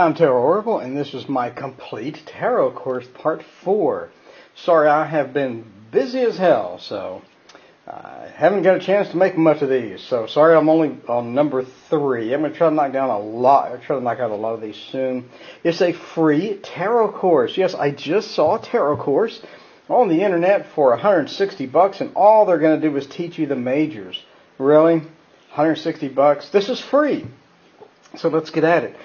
I'm Tarot Oracle, and this is my complete tarot course, part 4. Sorry, I have been busy as hell, so I haven't got a chance to make much of these. So sorry, I'm only on number 3. I'm going to try to knock down a lot. I'll try to knock out a lot of these soon. It's a free tarot course. Yes, I just saw a tarot course on the internet for $160, and all they're going to do is teach you the majors. Really? $160? This is free. So let's get at it.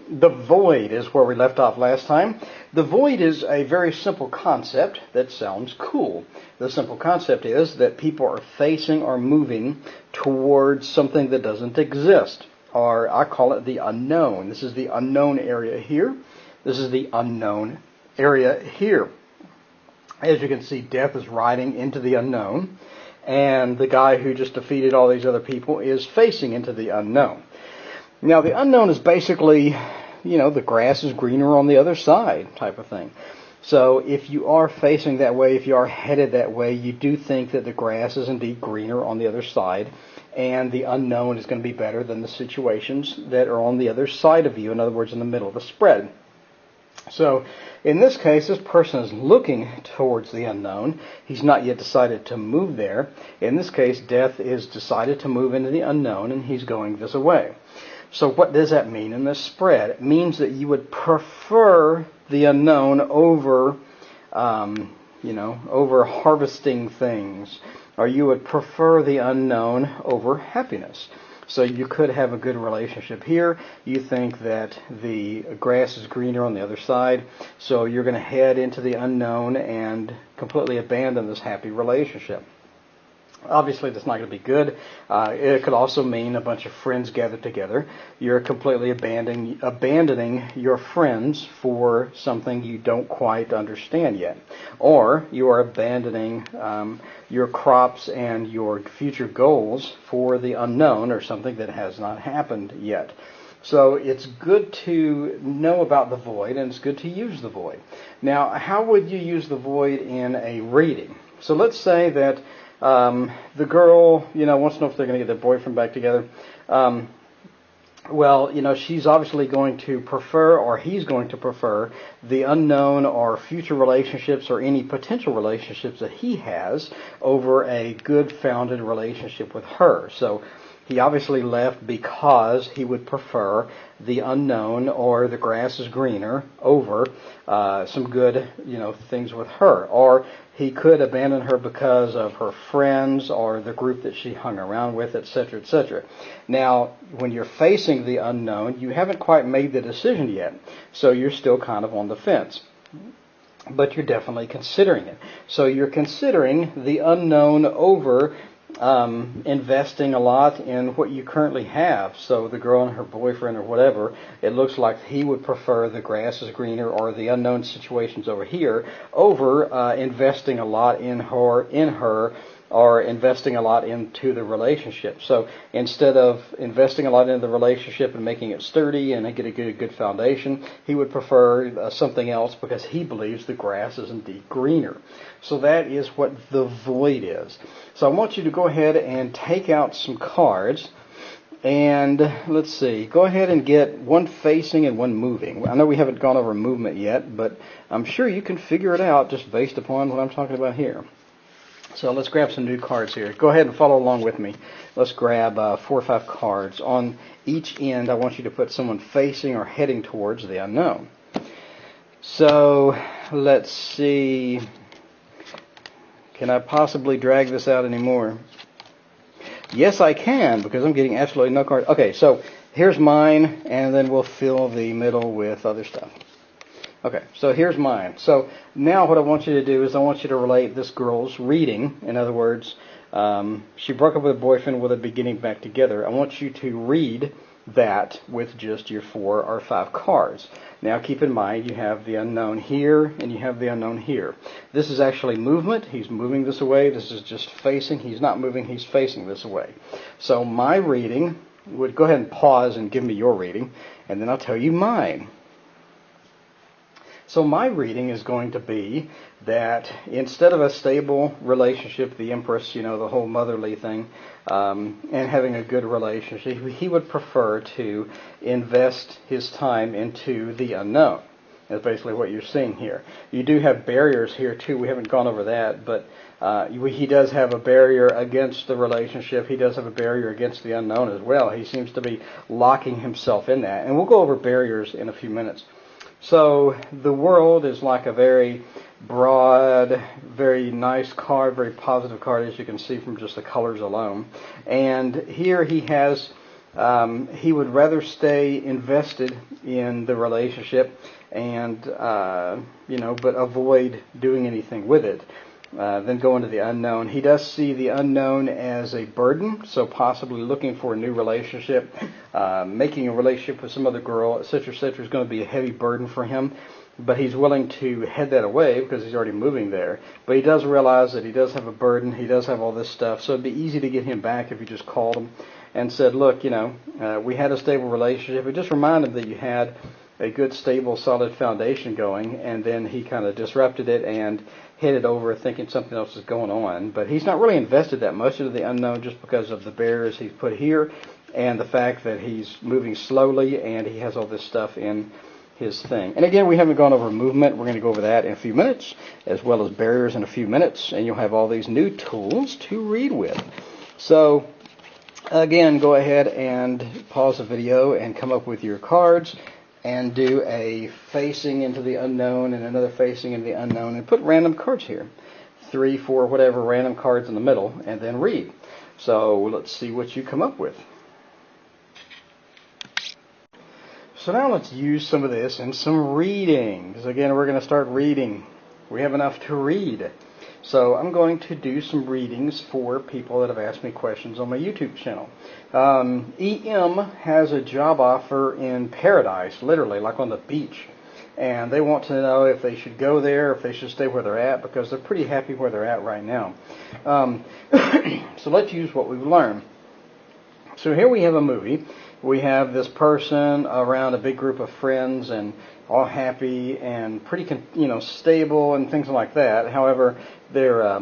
The void is where we left off last time. The void is a very simple concept that sounds cool. The simple concept is that people are facing or moving towards something that doesn't exist. Or I call it the unknown. This is the unknown area here. This is the unknown area here. As you can see, death is riding into the unknown. And the guy who just defeated all these other people is facing into the unknown. Now, the unknown is basically, the grass is greener on the other side type of thing. So if you are facing that way, if you are headed that way, you do think that the grass is indeed greener on the other side, and the unknown is going to be better than the situations that are on the other side of you, in other words, in the middle of the spread. So in this case, this person is looking towards the unknown. He's not yet decided to move there. In this case, death is decided to move into the unknown, and he's going this way. So what does that mean in this spread? It means that you would prefer the unknown over, over harvesting things. Or you would prefer the unknown over happiness. So you could have a good relationship here. You think that the grass is greener on the other side. So you're going to head into the unknown and completely abandon this happy relationship. Obviously, that's not going to be good. It could also mean a bunch of friends gathered together. You're completely abandoning your friends for something you don't quite understand yet. Or you are abandoning your crops and your future goals for the unknown or something that has not happened yet. So it's good to know about the void, and it's good to use the void. Now, how would you use the void in a reading? So let's say that the girl, wants to know if they're going to get their boyfriend back together. She's obviously going to prefer, or he's going to prefer, the unknown or future relationships or any potential relationships that he has over a good founded relationship with her. So he obviously left because he would prefer the unknown or the grass is greener over some good, things with her. Or he could abandon her because of her friends or the group that she hung around with, etc., etc. Now, when you're facing the unknown, you haven't quite made the decision yet. So you're still kind of on the fence. But you're definitely considering it. So you're considering the unknown over investing a lot in what you currently have. So the girl and her boyfriend or whatever, it looks like he would prefer the grass is greener or the unknown situations over here over investing a lot in her or investing a lot into the relationship. So instead of investing a lot into the relationship and making it sturdy and get a good foundation, he would prefer something else because he believes the grass is indeed greener. So that is what the void is. So I want you to go ahead and take out some cards. And let's see, go ahead and get one facing and one moving. I know we haven't gone over movement yet, but I'm sure you can figure it out just based upon what I'm talking about here. So let's grab some new cards here. Go ahead and follow along with me. Let's grab 4 or 5 cards. On each end, I want you to put someone facing or heading towards the unknown. So let's see. Can I possibly drag this out anymore? Yes, I can, because I'm getting absolutely no cards. Okay, so here's mine, and then we'll fill the middle with other stuff. Okay, so here's mine. So now what I want you to do is I want you to relate this girl's reading. In other words, she broke up with her boyfriend with a beginning back together. I want you to read that with just your 4 or 5 cards. Now keep in mind you have the unknown here and you have the unknown here. This is actually movement. He's moving this away. This is just facing. He's not moving. He's facing this away. So my reading would go ahead and pause and give me your reading, and then I'll tell you mine. So my reading is going to be that instead of a stable relationship, the Empress, the whole motherly thing, and having a good relationship, he would prefer to invest his time into the unknown. That's basically what you're seeing here. You do have barriers here too. We haven't gone over that, but he does have a barrier against the relationship. He does have a barrier against the unknown as well. He seems to be locking himself in that. And we'll go over barriers in a few minutes. So the world is like a very broad, very nice card, very positive card, as you can see from just the colors alone. And here he has, he would rather stay invested in the relationship and, but avoid doing anything with it. Then go into the unknown. He does see the unknown as a burden, so possibly looking for a new relationship, making a relationship with some other girl, etc., etc., is going to be a heavy burden for him. But he's willing to head that away because he's already moving there. But he does realize that he does have a burden. He does have all this stuff, so it'd be easy to get him back if you just called him and said, look, we had a stable relationship. It just reminded him that you had a good, stable, solid foundation going, and then he kind of disrupted it and headed over thinking something else is going on. But he's not really invested that much into the unknown just because of the barriers he's put here and the fact that he's moving slowly and he has all this stuff in his thing. And again, we haven't gone over movement. We're going to go over that in a few minutes, as well as barriers in a few minutes, and you'll have all these new tools to read with. So again, go ahead and pause the video and come up with your cards and do a facing into the unknown and another facing into the unknown, and put random cards here. 3, 4, whatever random cards in the middle, and then read. So let's see what you come up with. So now let's use some of this in some readings. Again, we're going to start reading. We have enough to read. So I'm going to do some readings for people that have asked me questions on my YouTube channel. EM has a job offer in paradise, literally, like on the beach. And they want to know if they should go there, if they should stay where they're at, because they're pretty happy where they're at right now. So let's use what we've learned. So here we have a movie. We have this person around a big group of friends and all happy and pretty, stable and things like that. However, they're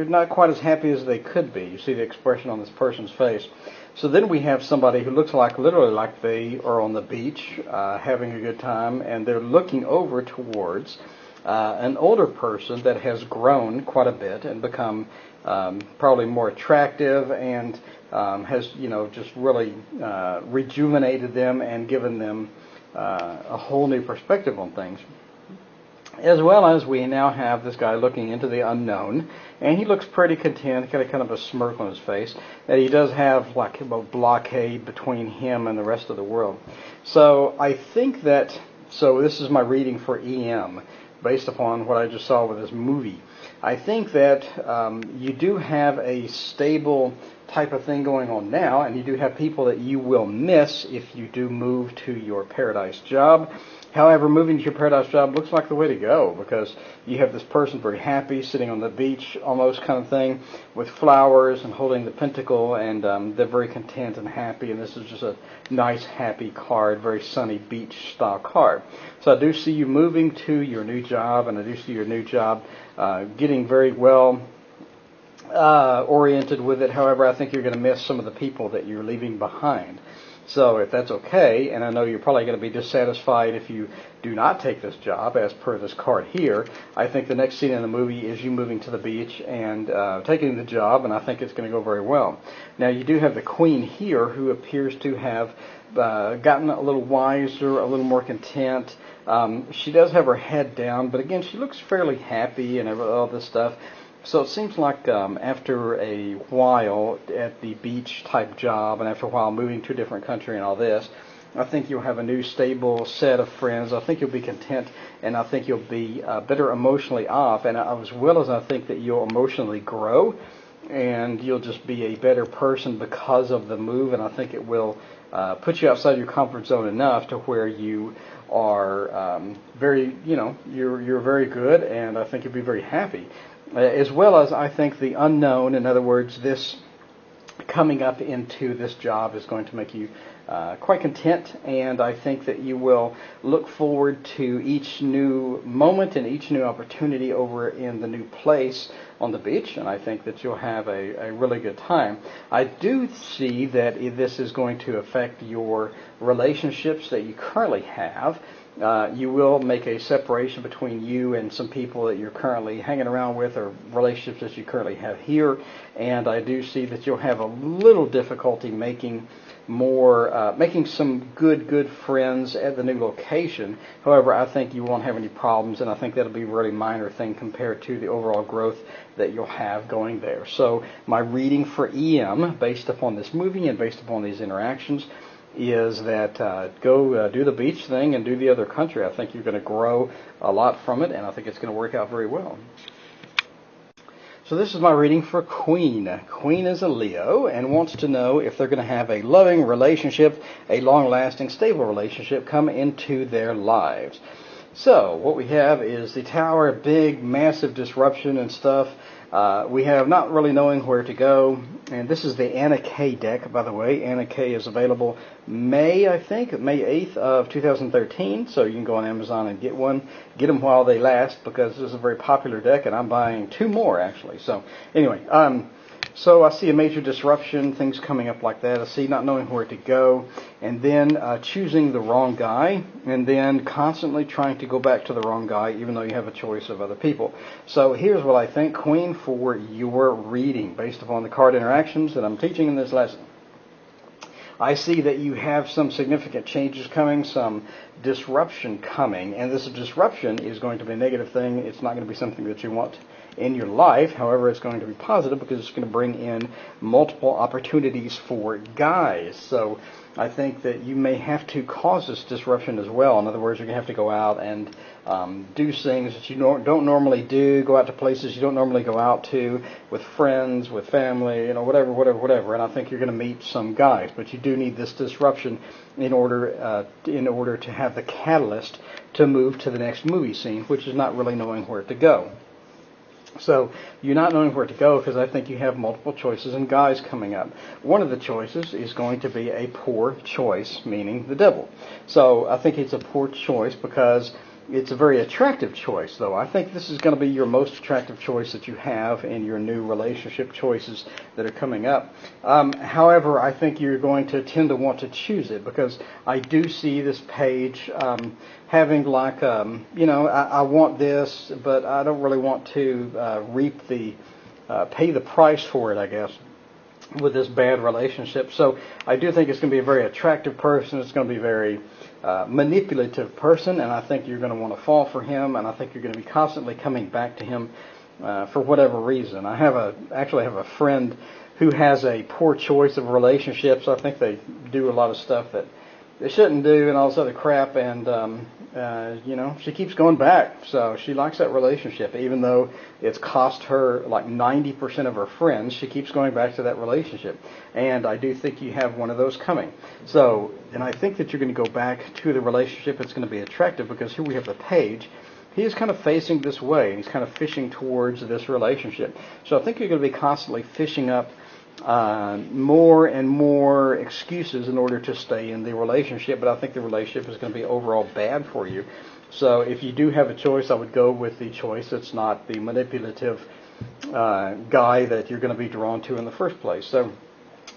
not quite as happy as they could be. You see the expression on this person's face. So then we have somebody who looks literally like they are on the beach having a good time, and they're looking over towards an older person that has grown quite a bit and become probably more attractive and has, just really rejuvenated them and given them a whole new perspective on things. As well as we now have this guy looking into the unknown, and he looks pretty content, got a kind of a smirk on his face, that he does have like a blockade between him and the rest of the world. So I think that, this is my reading for EM, based upon what I just saw with this movie. I think that you do have a stable type of thing going on now, and you do have people that you will miss if you do move to your paradise job. However, moving to your paradise job looks like the way to go, because you have this person very happy, sitting on the beach almost kind of thing, with flowers and holding the pentacle, and they're very content and happy, and this is just a nice, happy card, very sunny beach style card. So I do see you moving to your new job, and I do see your new job getting very well oriented with it. However, I think you're going to miss some of the people that you're leaving behind. So if that's okay, and I know you're probably going to be dissatisfied if you do not take this job, as per this card here, I think the next scene in the movie is you moving to the beach and taking the job, and I think it's going to go very well. Now, you do have the Queen here, who appears to have gotten a little wiser, a little more content. She does have her head down, but again, she looks fairly happy and all this stuff. So it seems like after a while at the beach type job, and after a while moving to a different country and all this, I think you'll have a new stable set of friends. I think you'll be content, and I think you'll be better emotionally off, and as well as I think that you'll emotionally grow, and you'll just be a better person because of the move, and I think it will put you outside your comfort zone enough to where you are very, you're very good, and I think you'll be very happy. As well as I think the unknown, in other words, this coming up into this job is going to make you quite content, and I think that you will look forward to each new moment and each new opportunity over in the new place on the beach, and I think that you'll have a really good time. I do see that this is going to affect your relationships that you currently have. You will make a separation between you and some people that you're currently hanging around with, or relationships that you currently have here, and I do see that you'll have a little difficulty making some good friends at the new location. However, I think you won't have any problems, and I think that'll be a really minor thing compared to the overall growth that you'll have going there. So my reading for EM, based upon this movie and based upon these interactions, is that go do the beach thing and do the other country. I think you're going to grow a lot from it, and I think it's going to work out very well. So this is my reading for Queen. Queen is a Leo and wants to know if they're going to have a loving relationship, a long-lasting, stable relationship come into their lives. So what we have is the Tower, big, massive disruption and stuff. We have not really knowing where to go. And this is the Anna K deck, by the way. Anna K is available May 8th of 2013. So you can go on Amazon and get one. Get them while they last, because this is a very popular deck, and I'm buying 2 more, actually. So anyway, so I see a major disruption, things coming up like that. I see not knowing where to go, and then choosing the wrong guy, and then constantly trying to go back to the wrong guy, even though you have a choice of other people. So here's what I think, Queen, for your reading, based upon the card interactions that I'm teaching in this lesson. I see that you have some significant changes coming, some disruption coming, and this disruption is going to be a negative thing. It's not going to be something that you want in your life. However, it's going to be positive because it's going to bring in multiple opportunities for guys. So I think that you may have to cause this disruption as well. In other words, you're going to have to go out and do things that you don't normally do, go out to places you don't normally go out to, with friends, with family, whatever. And I think you're going to meet some guys, but you do need this disruption in order to have the catalyst to move to the next movie scene, which is not really knowing where to go. So you're not knowing where to go because I think you have multiple choices and guys coming up. One of the choices is going to be a poor choice, meaning the devil. So I think it's a poor choice because it's a very attractive choice, though. I think this is going to be your most attractive choice that you have in your new relationship choices that are coming up. However, I think you're going to tend to want to choose it because I do see this page having like, I want this, but I don't really want to pay the price for it, I guess, with this bad relationship. So I do think it's going to be a very attractive person. It's going to be very manipulative person, and I think you're going to want to fall for him, and I think you're going to be constantly coming back to him for whatever reason. I actually have a friend who has a poor choice of relationships. I think they do a lot of stuff that they shouldn't do and all this other crap, and she keeps going back. So she likes that relationship, even though it's cost her like 90% of her friends. She keeps going back to that relationship, and I do think you have one of those coming. So, and I think that you're going to go back to the relationship. It's going to be attractive because here we have the page. He is kind of facing this way, and he's kind of fishing towards this relationship. So I think you're going to be constantly fishing up more and more excuses in order to stay in the relationship, but I think the relationship is going to be overall bad for you. So if you do have a choice, I would go with the choice that's not the manipulative guy that you're going to be drawn to in the first place. So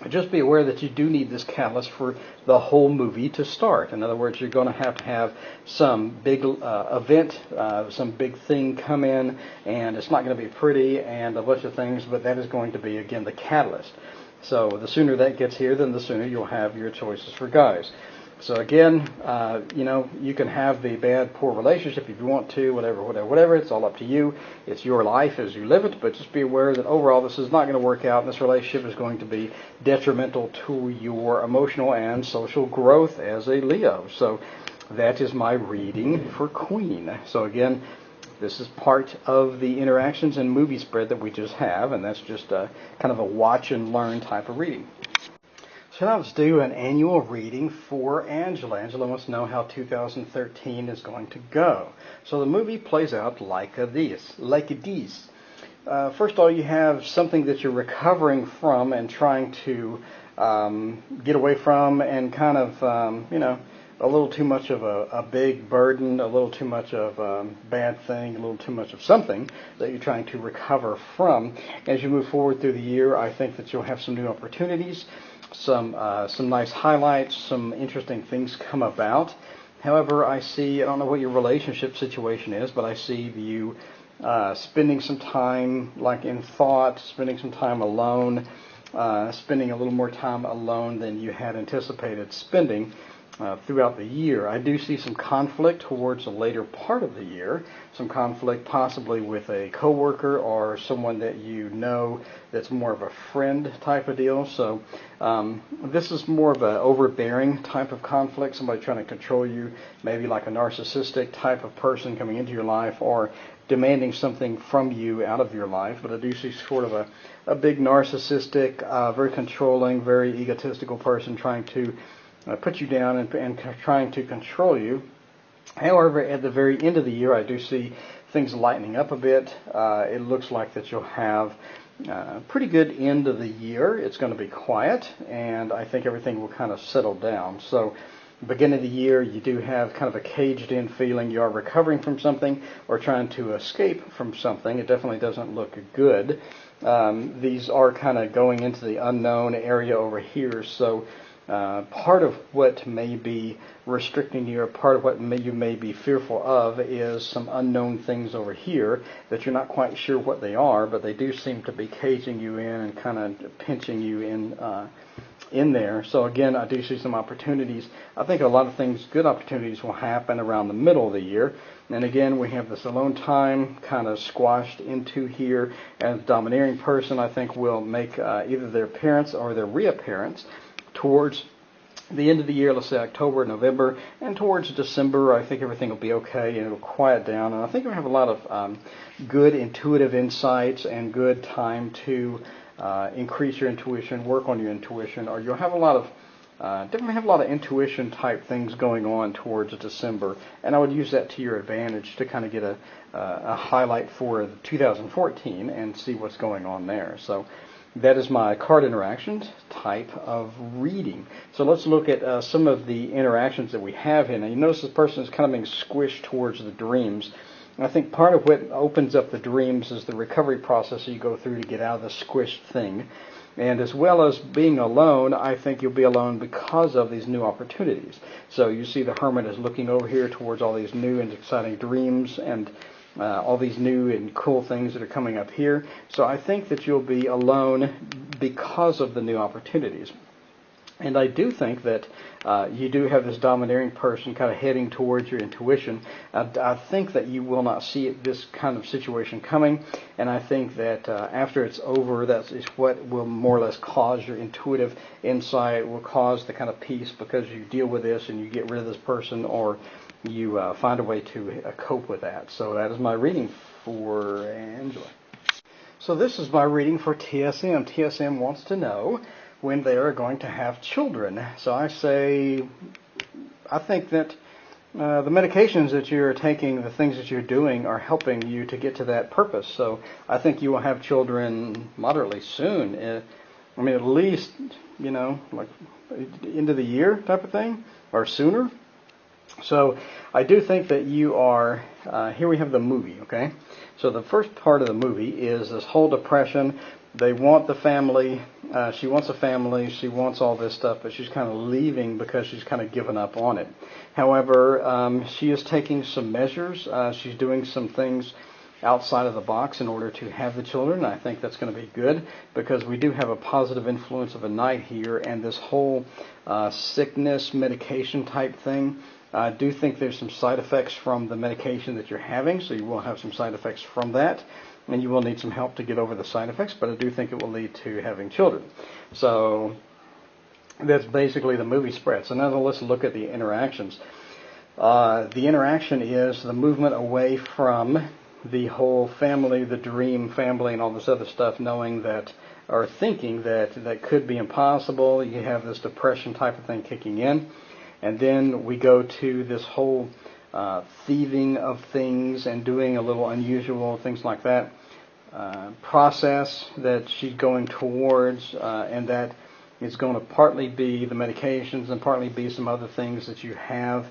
just be aware that you do need this catalyst for the whole movie to start. In other words, you're going to have some big event, some big thing come in, and it's not going to be pretty and a bunch of things, but that is going to be, again, the catalyst. So the sooner that gets here, then the sooner you'll have your choices for guys. So again, you can have the bad, poor relationship if you want to, whatever. It's all up to you. It's your life as you live it, but just be aware that overall this is not going to work out, and this relationship is going to be detrimental to your emotional and social growth as a Leo. So that is my reading for Queen. So again, this is part of the interactions and movie spread that we just have, and that's just kind of a watch and learn type of reading. So now let's do an annual reading for Angela. Angela wants to know how 2013 is going to go. So the movie plays out like this. first of all, you have something that you're recovering from and trying to get away from, and kind of, a little too much of a big burden, a little too much of a bad thing, a little too much of something that you're trying to recover from. As you move forward through the year, I think that you'll have some new opportunities, some nice highlights, some interesting things come about. However, I don't know what your relationship situation is, but I see you spending some time like in thought, spending some time alone, spending a little more time alone than you had anticipated spending throughout the year. I do see some conflict towards the later part of the year, some conflict possibly with a coworker or someone that you know that's more of a friend type of deal. So this is more of an overbearing type of conflict, somebody trying to control you, maybe like a narcissistic type of person coming into your life or demanding something from you out of your life. But I do see sort of a big narcissistic, very controlling, very egotistical person trying to put you down and trying to control you. However, at the very end of the year, I do see things lightening up a bit. It looks like that you'll have a pretty good end of the year. It's going to be quiet, and I think everything will kind of settle down. So, beginning of the year, you do have kind of a caged-in feeling. You are recovering from something or trying to escape from something. It definitely doesn't look good. These are kind of going into the unknown area over here, so part of what may be restricting you, or part of what you may be fearful of, is some unknown things over here that you're not quite sure what they are, but they do seem to be caging you in and kind of pinching you in there. So again, I do see some opportunities. I think a lot of things, good opportunities, will happen around the middle of the year. And again, we have this alone time kind of squashed into here, and the domineering person, I think, will make either their appearance or their reappearance towards the end of the year, let's say October, November, and towards December. I think everything will be okay and it'll quiet down. And I think we'll have a lot of good intuitive insights and good time to increase your intuition, work on your intuition, or you'll have a lot of definitely have a lot of intuition type things going on towards December. And I would use that to your advantage to kind of get a highlight for 2014 and see what's going on there. So that is my card interactions type of reading. So let's look at some of the interactions that we have here. Now you notice this person is kind of being squished towards the dreams. And I think part of what opens up the dreams is the recovery process that you go through to get out of the squished thing. And as well as being alone, I think you'll be alone because of these new opportunities. So you see the hermit is looking over here towards all these new and exciting dreams and all these new and cool things that are coming up here. So I think that you'll be alone because of the new opportunities. And I do think that you do have this domineering person kind of heading towards your intuition. I think that you will not see this kind of situation coming. And I think that after it's over, that is what will more or less cause your intuitive insight, will cause the kind of peace, because you deal with this and you get rid of this person, or you find a way to cope with that. So that is my reading for Angela. So this is my reading for TSM. TSM wants to know when they are going to have children. So I think that the medications that you're taking, the things that you're doing, are helping you to get to that purpose. So I think you will have children moderately soon. I mean, at least, like end of the year type of thing, or sooner. So I do think that you are, here we have the movie, okay? So the first part of the movie is this whole depression. They want the family, she wants a family, she wants all this stuff, but she's kind of leaving because she's kind of given up on it. However, she is taking some measures. She's doing some things outside of the box in order to have the children. I think that's going to be good, because we do have a positive influence of a knight here, and this whole sickness, medication type thing. I do think there's some side effects from the medication that you're having, so you will have some side effects from that, and you will need some help to get over the side effects, but I do think it will lead to having children. So that's basically the movie spread. So now let's look at the interactions. The interaction is the movement away from the whole family, the dream family, and all this other stuff, knowing that, or thinking that that could be impossible. You have this depression type of thing kicking in. And then we go to this whole thieving of things and doing a little unusual things like that. process that she's going towards, and that it's going to partly be the medications and partly be some other things that you have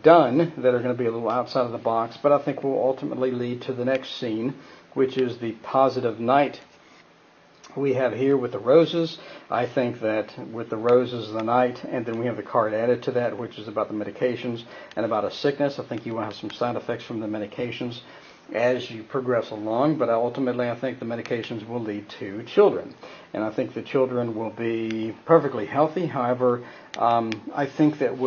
done that are going to be a little outside of the box, but I think will ultimately lead to the next scene, which is the positive night we have here with the roses. I think that with the roses the night, and then we have the card added to that, which is about the medications and about a sickness. I think you will have some side effects from the medications as you progress along, but ultimately I think the medications will lead to children. And I think the children will be perfectly healthy. However, I think that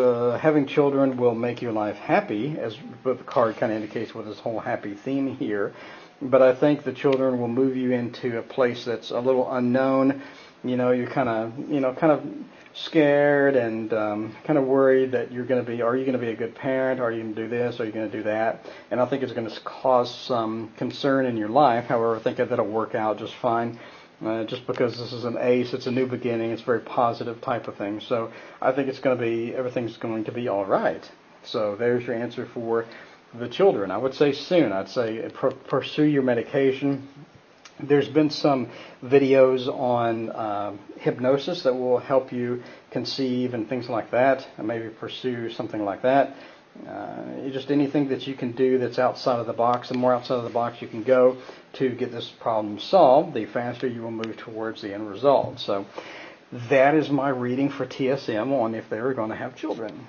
having children will make your life happy, as the card kind of indicates with this whole happy theme here. But I think the children will move you into a place that's a little unknown. You're kind of scared and kind of worried that are you going to be a good parent? Are you going to do this? Are you going to do that? And I think it's going to cause some concern in your life. However, I think that'll work out just fine. Just because this is an ace, it's a new beginning, it's a very positive type of thing. So I think everything's going to be all right. So there's your answer for the children. I would say soon. I'd say pursue your medication. There's been some videos on hypnosis that will help you conceive and things like that, and maybe pursue something like that. Just anything that you can do that's outside of the box. The more outside of the box you can go to get this problem solved, the faster you will move towards the end result. So that is my reading for TSM on if they're going to have children.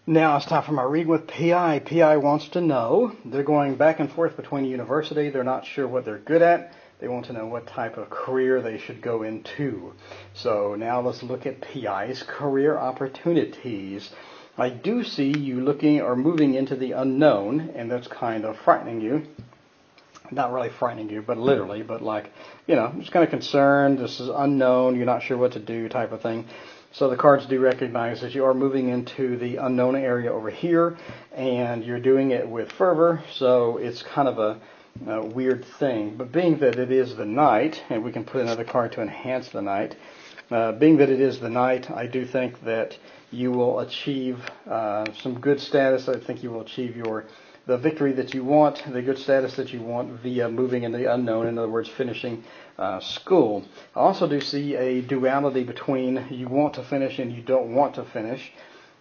Now it's time for my reading with PI. PI wants to know, they're going back and forth between university. They're not sure what they're good at. They want to know what type of career they should go into. So now let's look at PI's career opportunities. I do see you looking or moving into the unknown, and that's kind of frightening you. Not really frightening you, but literally, but just kind of concerned. This is unknown. You're not sure what to do type of thing. So the cards do recognize that you are moving into the unknown area over here, and you're doing it with fervor, so it's kind of a weird thing. But being that it is the night, and we can put another card to enhance the night, being that it is the night, I do think that you will achieve some good status. I think you will achieve the victory that you want, the good status that you want via moving in the unknown, in other words, finishing school. I also do see a duality between you want to finish and you don't want to finish,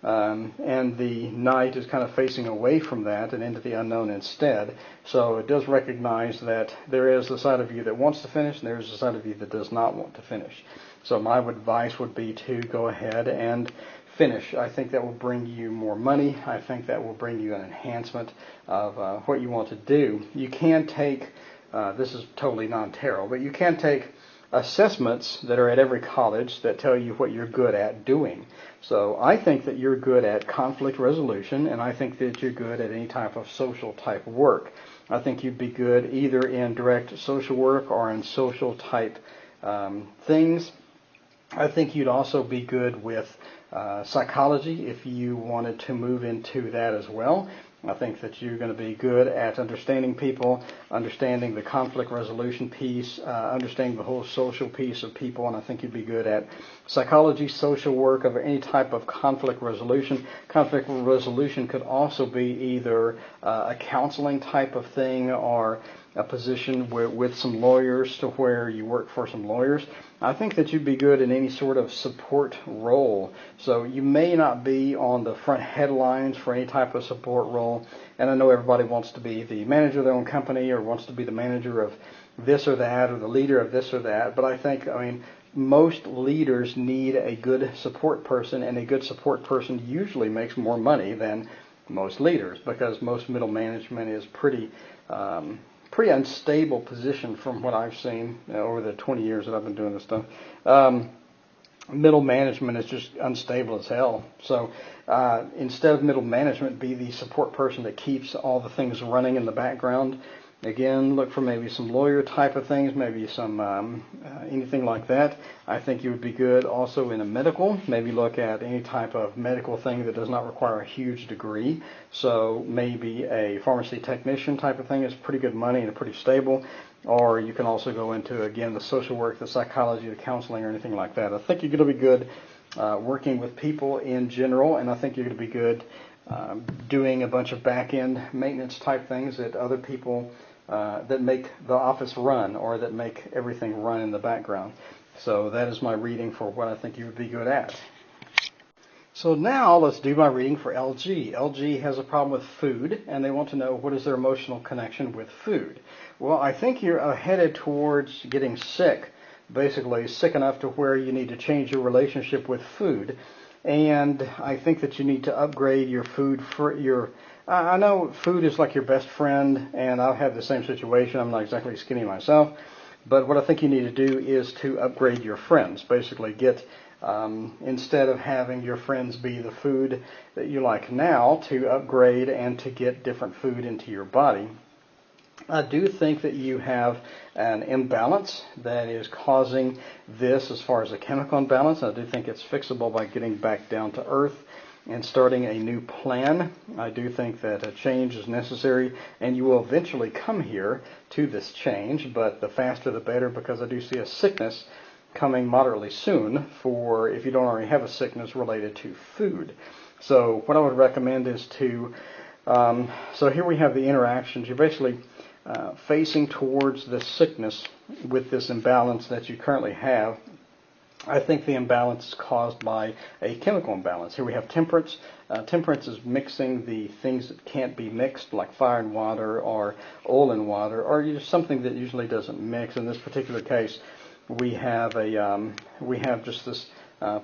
and the night is kind of facing away from that and into the unknown instead. So it does recognize that there is the side of you that wants to finish and there is the side of you that does not want to finish. So my advice would be to go ahead and finish. I think that will bring you more money. I think that will bring you an enhancement of what you want to do. You can take, this is totally non-tarot, but you can take assessments that are at every college that tell you what you're good at doing. So I think that you're good at conflict resolution, and I think that you're good at any type of social type work. I think you'd be good either in direct social work or in social type things. I think you'd also be good with psychology if you wanted to move into that as well. I think that you're going to be good at understanding people, understanding the conflict resolution piece, understanding the whole social piece of people, and I think you'd be good at psychology, social work of any type of conflict resolution. Conflict resolution could also be either a counseling type of thing or a position with some lawyers to where you work for some lawyers. I think that you'd be good in any sort of support role. So you may not be on the front headlines for any type of support role. And I know everybody wants to be the manager of their own company or wants to be the manager of this or that or the leader of this or that. But I think, most leaders need a good support person, and a good support person usually makes more money than most leaders because most middle management is pretty unstable position from what I've seen over the 20 years that I've been doing this stuff. Middle management is just unstable as hell. So instead of middle management, be the support person that keeps all the things running in the background. Again, look for maybe some lawyer type of things, maybe some anything like that. I think you would be good also in a medical. Maybe look at any type of medical thing that does not require a huge degree. So maybe a pharmacy technician type of thing is pretty good money and pretty stable. Or you can also go into, again, the social work, the psychology, the counseling, or anything like that. I think you're going to be good working with people in general, and I think you're going to be good doing a bunch of back-end maintenance type things that other people that make the office run, or that make everything run in the background. So that is my reading for what I think you would be good at. So now let's do my reading for LG. LG has a problem with food, and they want to know what is their emotional connection with food. Well, I think you're headed towards getting sick, basically sick enough to where you need to change your relationship with food. And I think that you need to upgrade your food for your... I know food is like your best friend, and I've had the same situation. I'm not exactly skinny myself. But what I think you need to do is to upgrade your friends. Basically get, instead of having your friends be the food that you like now, to upgrade and to get different food into your body. I do think that you have an imbalance that is causing this as far as a chemical imbalance. I do think it's fixable by getting back down to earth and starting a new plan. I do think that a change is necessary, and you will eventually come here to this change, but the faster the better, because I do see a sickness coming moderately soon for if you don't already have a sickness related to food. So what I would recommend is to, so here we have the interactions. You're basically facing towards this sickness with this imbalance that you currently have. I think the imbalance is caused by a chemical imbalance. Here we have temperance. Temperance is mixing the things that can't be mixed, like fire and water, or oil and water, or just something that usually doesn't mix. In this particular case, we have just this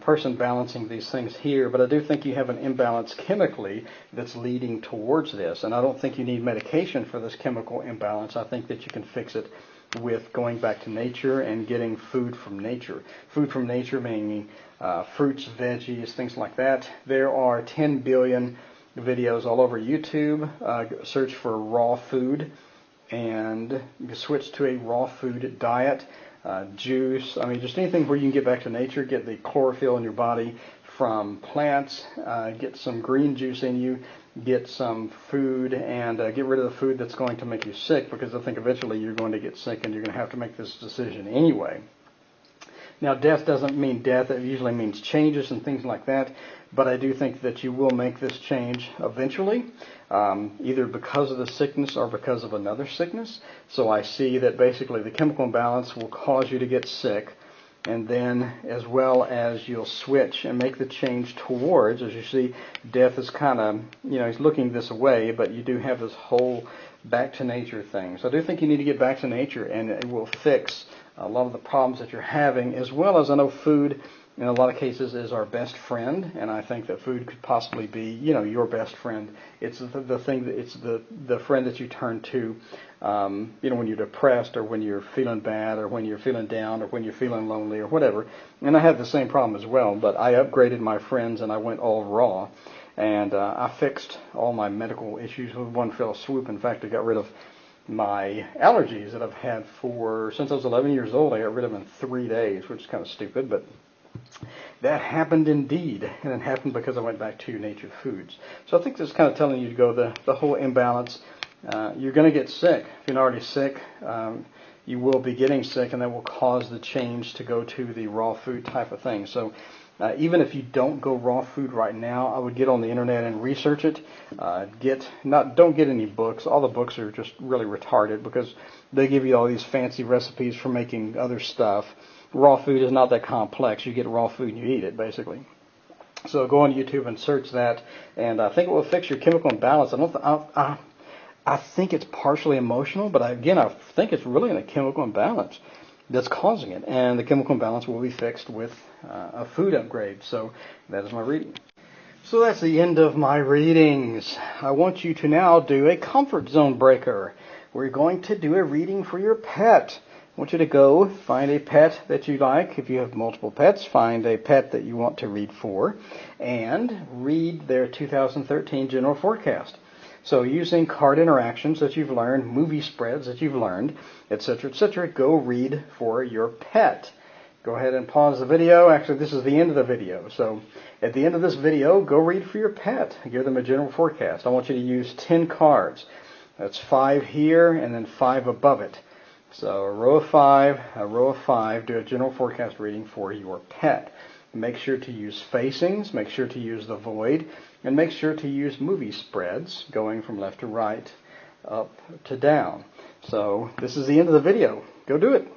person balancing these things here, but I do think you have an imbalance chemically that's leading towards this, and I don't think you need medication for this chemical imbalance. I think that you can fix it with going back to nature and getting food from nature. Food from nature meaning fruits, veggies, things like that. There are 10 billion videos all over YouTube. Search for raw food and you switch to a raw food diet. Juice, I mean just anything where you can get back to nature, get the chlorophyll in your body from plants, get some green juice in you, get some food, and get rid of the food that's going to make you sick, because I think eventually you're going to get sick and you're going to have to make this decision anyway. Now, death doesn't mean death. It usually means changes and things like that. But I do think that you will make this change eventually, either because of the sickness or because of another sickness. So I see that basically the chemical imbalance will cause you to get sick. And then as well as you'll switch and make the change towards, as you see, death is kind of, he's looking this way, but you do have this whole back to nature thing. So I do think you need to get back to nature, and it will fix a lot of the problems that you're having, as well as I know food in a lot of cases is our best friend, and I think that food could possibly be, your best friend. It's the thing that it's the friend that you turn to, when you're depressed, or when you're feeling bad, or when you're feeling down, or when you're feeling lonely, or whatever. And I have the same problem as well, but I upgraded my friends and I went all raw, and I fixed all my medical issues with one fell swoop. In fact, I got rid of my allergies that I've had since I was 11 years old. I got rid of them in 3 days, which is kind of stupid, but that happened indeed, and it happened because I went back to nature foods. So I think this is kind of telling you to go the whole imbalance. You're going to get sick. If you're not already sick, you will be getting sick, and that will cause the change to go to the raw food type of thing. So even if you don't go raw food right now, I would get on the internet and research it. Don't get any books. All the books are just really retarded because they give you all these fancy recipes for making other stuff. Raw food is not that complex. You get raw food and you eat it, basically. So go on YouTube and search that, and I think it will fix your chemical imbalance. I think it's partially emotional, but I think it's really a chemical imbalance that's causing it, and the chemical imbalance will be fixed with a food upgrade. So that is my reading. So that's the end of my readings. I want you to now do a comfort zone breaker. We're going to do a reading for your pet. I want you to go find a pet that you like. If you have multiple pets, find a pet that you want to read for, and read their 2013 general forecast. So using card interactions that you've learned, movie spreads that you've learned, etc., go read for your pet. Go ahead and pause the video. Actually, this is the end of the video. So at the end of this video, go read for your pet. Give them a general forecast. I want you to use 10 cards. That's 5 here and then 5 above it. So a row of 5, do a general forecast reading for your pet. Make sure to use facings, make sure to use the void, and make sure to use movie spreads going from left to right, up to down. So this is the end of the video. Go do it.